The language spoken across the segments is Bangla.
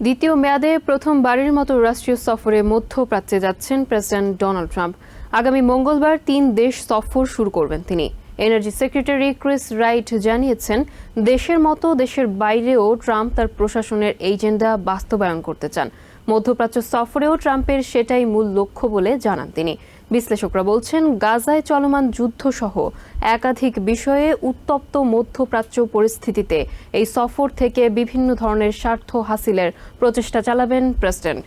দ্বিতীয় মেয়াদে প্রথমবারের মতো রাষ্ট্রীয় সফরে মধ্যপ্রাচ্যে যাচ্ছেন প্রেসিডেন্ট ডোনাল্ড ট্রাম্প। আগামী মঙ্গলবার 3 দেশ সফর শুরু করবেন তিনি। এনার্জি সেক্রেটারি ক্রিস রাইট জানিয়েছেন, দেশের মতো দেশের বাইরেও ট্রাম্প তার প্রশাসনের এজেন্ডা বাস্তবায়ন করতে চান। মধ্যপ্রাচ্য সফরেও ট্রাম্পের সেটাই মূল লক্ষ্য বলে জানান তিনি। বিশ্লেষকরা বলছেন, গাজায় চলমান যুদ্ধসহ একাধিক বিষয়ে উত্তপ্ত মধ্যপ্রাচ্য পরিস্থিতিতে এই সফর থেকে বিভিন্ন ধরনের স্বার্থ হাসিলের প্রচেষ্টা চালাবেন প্রেসিডেন্ট।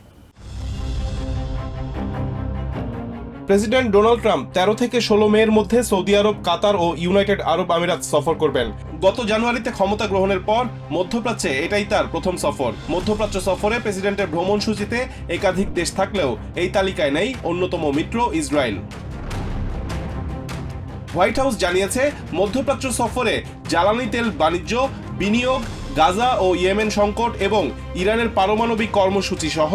প্রেসিডেন্ট ডোনাল্ড ট্রাম্প 13 থেকে 16 মের মধ্যে সৌদি আরব, কাতার ও ইউনাইটেড আরব আমিরাত সফর করবেন। গত জানুয়ারিতে ক্ষমতা গ্রহণের পর মধ্যপ্রাচ্যে এটাই তার প্রথম সফর। মধ্যপ্রাচ্য সফরে প্রেসিডেন্টের ভ্রমণ সূচিতে একাধিক দেশ থাকলেও এই তালিকায় নেই অন্যতম মিত্র ইসরায়েল। হোয়াইট হাউস জানিয়েছে, মধ্যপ্রাচ্য সফরে জ্বালানি তেল বাণিজ্য, বিনিয়োগ, গাজা ও ইয়েমেন সংকট এবং ইরানের পারমাণবিক কর্মসূচি সহ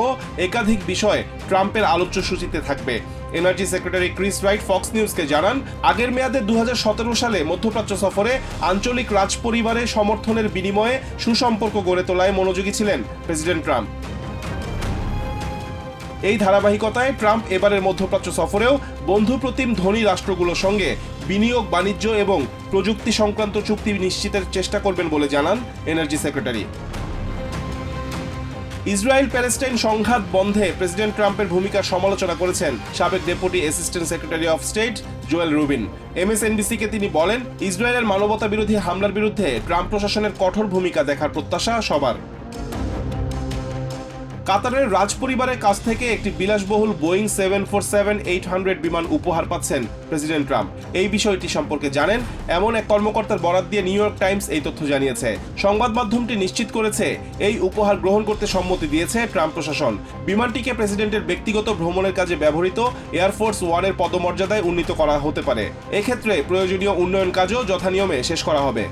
একাধিক বিষয় ট্রাম্পের আলোচ্য সূচিতে থাকবে। Energy secretary Chris Wright Fox নিউজকে জানান, আগের মেয়াদে 2017 সালে মধ্যপ্রাচ্য সফরে আঞ্চলিক রাজপরিবারের সমর্থনের বিনিময়ে সুসম্পর্ক গড়ে তোলায় মনোযোগী ছিলেন প্রেসিডেন্ট ট্রাম্প। এই ধারাবাহিকতায় ট্রাম্প এবারের মধ্যপ্রাচ্য সফরেও বন্ধুপ্রতিম ধনী রাষ্ট্রগুলোর সঙ্গে বিনিয়োগ, বাণিজ্য এবং প্রযুক্তি সংক্রান্ত চুক্তি নিশ্চিতের চেষ্টা করবেন বলে জানান এনার্জি সেক্রেটারি। ইসরায়েল প্যালেস্টাইন সংঘাত বন্ধে প্রেসিডেন্ট ট্রাম্পের ভূমিকার সমালোচনা করেছেন সাবেক deputy assistant secretary of state Joel Rubin. MSNBC-কে তিনি বলেন, ইসরায়েলের মানবতা বিরোধী হামলার বিরুদ্ধে ট্রাম্প প্রশাসনের কঠোর ভূমিকা দেখার প্রত্যাশা সবার। কাতারের রাজপরিবারের কাছ থেকে একটি বিলাসবহুল বোয়িং 747-800 বিমান উপহার পাচ্ছেন প্রেসিডেন্ট ট্রাম্প। এই বিষয়টি সম্পর্কে জানেন এমন এক কর্মকর্তার বরাত দিয়ে নিউ ইয়র্ক টাইমস এই তথ্য জানিয়েছে। সংবাদ মাধ্যমটি নিশ্চিত করেছে, এই উপহার গ্রহণ করতে সম্মতি দিয়েছে ট্রাম্প প্রশাসন। বিমানটিকে প্রেসিডেন্টের ব্যক্তিগত ভ্রমণের কাজে ব্যবহৃত এয়ারফোর্স ওয়ানের পদমর্যাদায় উন্নীত করা হতে পারে। এক্ষেত্রে প্রয়োজনীয় উন্নয়ন কাজও যথানিয়মে শেষ করা হবে।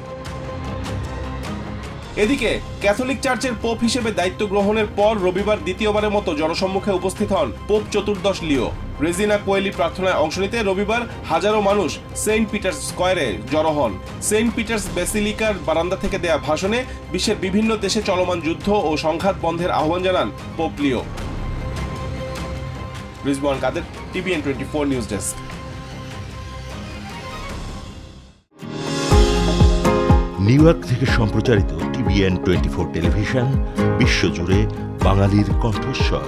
এদিকে ক্যাথলিক চার্চের পোপ হিসেবে দায়িত্ব গ্রহণের পর রবিবার দ্বিতীয়বারের মতো জনসম্মুখে উপস্থিত হন পোপ চতুর্দশ লিও। রেজিনা কোয়েলি প্রার্থনায় অংশ নিতে রবিবার হাজারো মানুষ সেন্ট পিটার্স স্কয়ারে জড়ো হন। সেন্ট পিটার্স বেসিলিকার বারান্দা থেকে দেয়া ভাষণে বিশ্বের বিভিন্ন দেশে চলমান যুদ্ধ ও সংঘাত বন্ধের আহ্বান জানান পোপ লিও। রিজওয়ান কাদের, TVN 24 news desk. New York থেকে সম্প্রচারিত TVN 24 টেলিভিশন বিশ্বজুড়ে বাঙালির কণ্ঠস্বর।